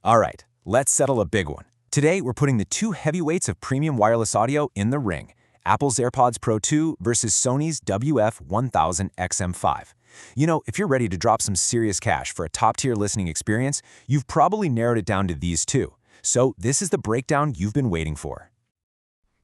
All right, let's settle a big one. Today, we're putting the two heavyweights of premium wireless audio in the ring. Apple's AirPods Pro 2 versus Sony's WF-1000XM5. You know, if you're ready to drop some serious cash for a top-tier listening experience, you've probably narrowed it down to these two. So this is the breakdown you've been waiting for.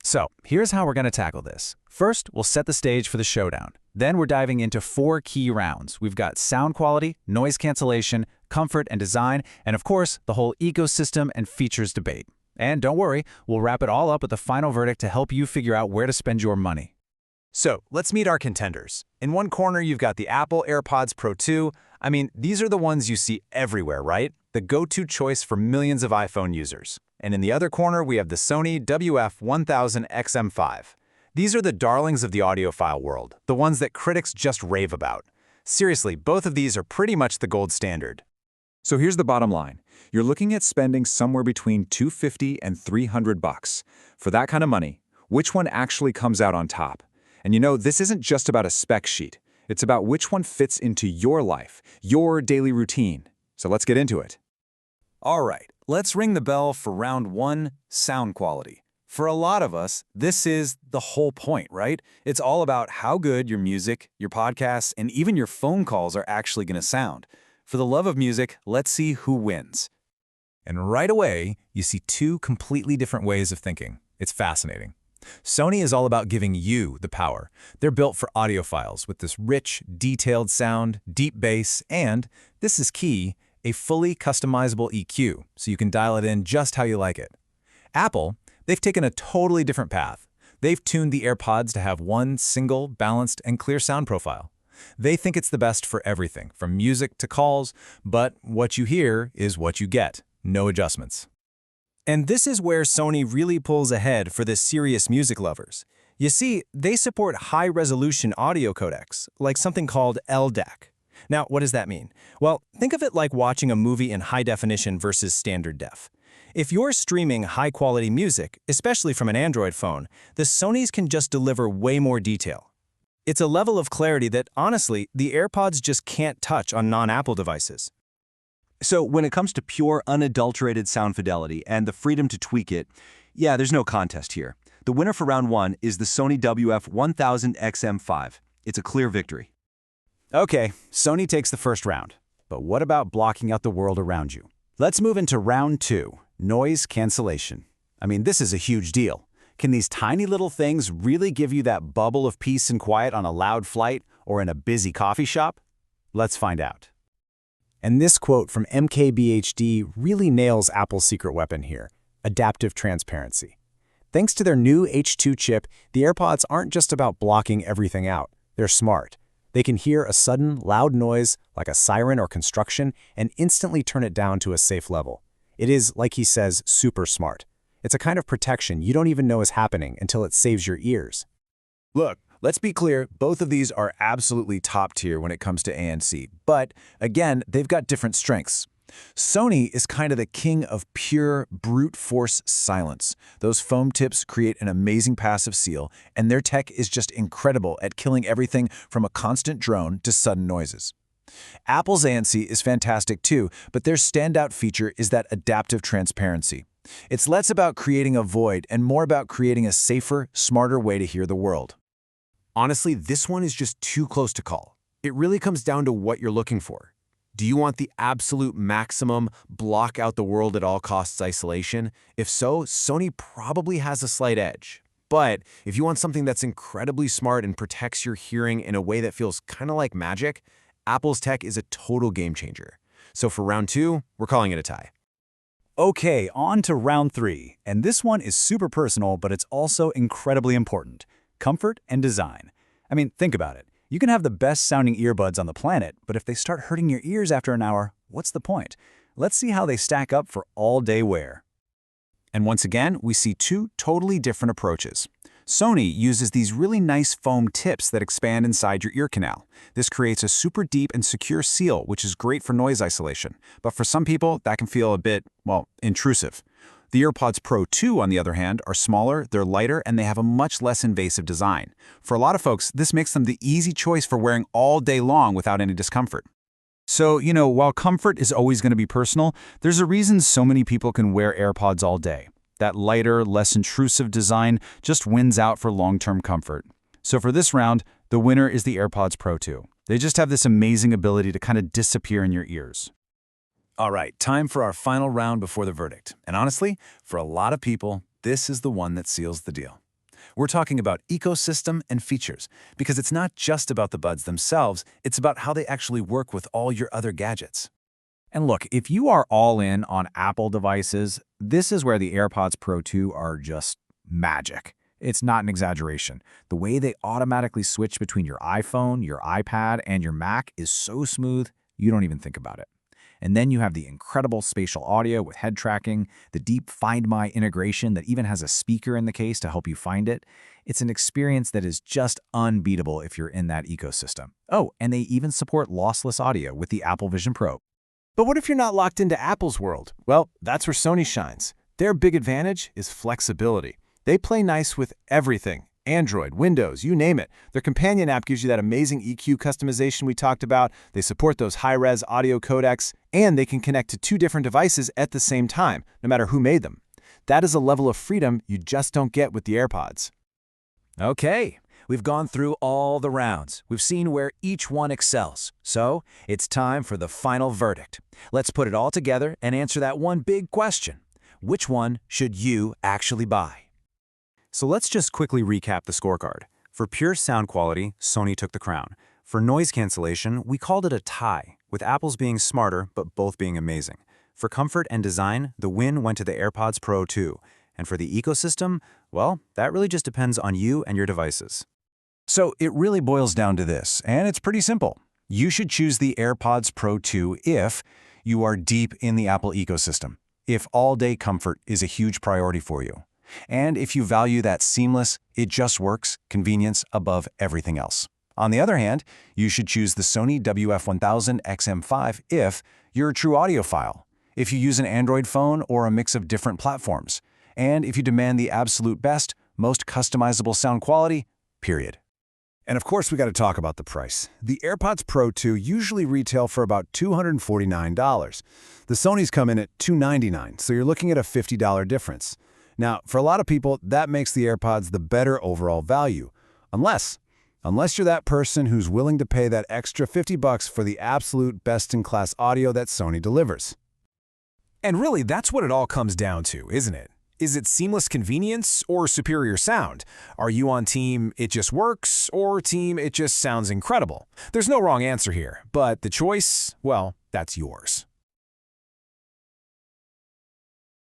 So, here's how we're going to tackle this. First, we'll set the stage for the showdown. Then we're diving into 4 key rounds. We've got sound quality, noise cancellation, comfort and design, and of course, the whole ecosystem and features debate. And don't worry, we'll wrap it all up with a final verdict to help you figure out where to spend your money. So, let's meet our contenders. In one corner, you've got the Apple AirPods Pro 2. I mean, these are the ones you see everywhere, right? The go-to choice for millions of iPhone users. And in the other corner, we have the Sony WF-1000XM5. These are the darlings of the audiophile world, the ones that critics just rave about. Seriously, both of these are pretty much the gold standard. So here's the bottom line. You're looking at spending somewhere between $250 and $300. For that kind of money, which one actually comes out on top? And you know, this isn't just about a spec sheet. It's about which one fits into your life, your daily routine. So let's get into it. All right, let's ring the bell for round 1, sound quality. For a lot of us, this is the whole point, right? It's all about how good your music, your podcasts, and even your phone calls are actually going to sound. For the love of music, let's see who wins. And right away, you see two completely different ways of thinking. It's fascinating. Sony is all about giving you the power. They're built for audiophiles with this rich, detailed sound, deep bass, and, this is key, a fully customizable EQ, so you can dial it in just how you like it. Apple, they've taken a totally different path. They've tuned the AirPods to have one single, balanced, and clear sound profile. They think it's the best for everything, from music to calls, but what you hear is what you get, no adjustments. And this is where Sony really pulls ahead for the serious music lovers. You see, they support high-resolution audio codecs, like something called LDAC. Now, what does that mean? Well, think of it like watching a movie in high definition versus standard def. If you're streaming high-quality music, especially from an Android phone, the Sonys can just deliver way more detail. It's a level of clarity that, honestly, the AirPods just can't touch on non-Apple devices. So when it comes to pure, unadulterated sound fidelity and the freedom to tweak it, yeah, there's no contest here. The winner for round 1 is the Sony WF-1000XM5. It's a clear victory. Okay, Sony takes the first round. But what about blocking out the world around you? Let's move into round 2, noise cancellation. I mean, this is a huge deal. Can these tiny little things really give you that bubble of peace and quiet on a loud flight or in a busy coffee shop? Let's find out. And this quote from MKBHD really nails Apple's secret weapon here, adaptive transparency. Thanks to their new H2 chip, the AirPods aren't just about blocking everything out. They're smart. They can hear a sudden, loud noise, like a siren or construction, and instantly turn it down to a safe level. It is, like he says, super smart. It's a kind of protection you don't even know is happening until it saves your ears. Look, let's be clear, both of these are absolutely top tier when it comes to ANC, but again, they've got different strengths. Sony is kind of the king of pure, brute force silence. Those foam tips create an amazing passive seal, and their tech is just incredible at killing everything from a constant drone to sudden noises. Apple's ANC is fantastic too, but their standout feature is that adaptive transparency. It's less about creating a void and more about creating a safer, smarter way to hear the world. Honestly, this one is just too close to call. It really comes down to what you're looking for. Do you want the absolute maximum block out the world at all costs isolation? If so, Sony probably has a slight edge. But if you want something that's incredibly smart and protects your hearing in a way that feels kind of like magic, Apple's tech is a total game changer. So for round 2, we're calling it a tie. Okay, on to round 3. And this one is super personal, but it's also incredibly important. Comfort and design. I mean, think about it. You can have the best sounding earbuds on the planet, but if they start hurting your ears after an hour, what's the point? Let's see how they stack up for all-day wear. And once again, we see two totally different approaches. Sony uses these really nice foam tips that expand inside your ear canal. This creates a super deep and secure seal, which is great for noise isolation. But for some people, that can feel a bit, well, intrusive. The AirPods Pro 2, on the other hand, are smaller, they're lighter, and they have a much less invasive design. For a lot of folks, this makes them the easy choice for wearing all day long without any discomfort. So, while comfort is always going to be personal, there's a reason so many people can wear AirPods all day. That lighter, less intrusive design just wins out for long-term comfort. So for this round, the winner is the AirPods Pro 2. They just have this amazing ability to kind of disappear in your ears. All right, time for our final round before the verdict. And honestly, for a lot of people, this is the one that seals the deal. We're talking about ecosystem and features, because it's not just about the buds themselves, it's about how they actually work with all your other gadgets. And look, if you are all in on Apple devices, this is where the AirPods Pro 2 are just magic. It's not an exaggeration. The way they automatically switch between your iPhone, your iPad, and your Mac is so smooth, you don't even think about it. And then you have the incredible spatial audio with head tracking, the deep Find My integration that even has a speaker in the case to help you find it. It's an experience that is just unbeatable if you're in that ecosystem. Oh, and they even support lossless audio with the Apple Vision Pro. But what if you're not locked into Apple's world? Well, that's where Sony shines. Their big advantage is flexibility. They play nice with everything. Android, Windows, you name it. Their companion app gives you that amazing EQ customization we talked about. They support those high-res audio codecs, and they can connect to 2 different devices at the same time, no matter who made them. That is a level of freedom you just don't get with the AirPods. Okay, we've gone through all the rounds. We've seen where each one excels. So it's time for the final verdict. Let's put it all together and answer that one big question. Which one should you actually buy? So let's just quickly recap the scorecard. For pure sound quality, Sony took the crown. For noise cancellation, we called it a tie, with Apple's being smarter but both being amazing. For comfort and design, the win went to the AirPods Pro 2. And for the ecosystem, well, that really just depends on you and your devices. So it really boils down to this, and it's pretty simple. You should choose the AirPods Pro 2 if you are deep in the Apple ecosystem, if all-day comfort is a huge priority for you, and if you value that seamless, it just works convenience above everything else. On the other hand, you should choose the Sony WF-1000XM5 if you're a true audiophile, if you use an Android phone or a mix of different platforms, and if you demand the absolute best, most customizable sound quality, period. And of course, we got to talk about the price. The AirPods Pro 2 usually retail for about $249. The Sonys come in at $299, so you're looking at a $50 difference. Now, for a lot of people, that makes the AirPods the better overall value. Unless you're that person who's willing to pay that extra $50 for the absolute best-in-class audio that Sony delivers. And really, that's what it all comes down to, isn't it? Is it seamless convenience or superior sound? Are you on team it just works or team it just sounds incredible? There's no wrong answer here, but the choice, well, that's yours.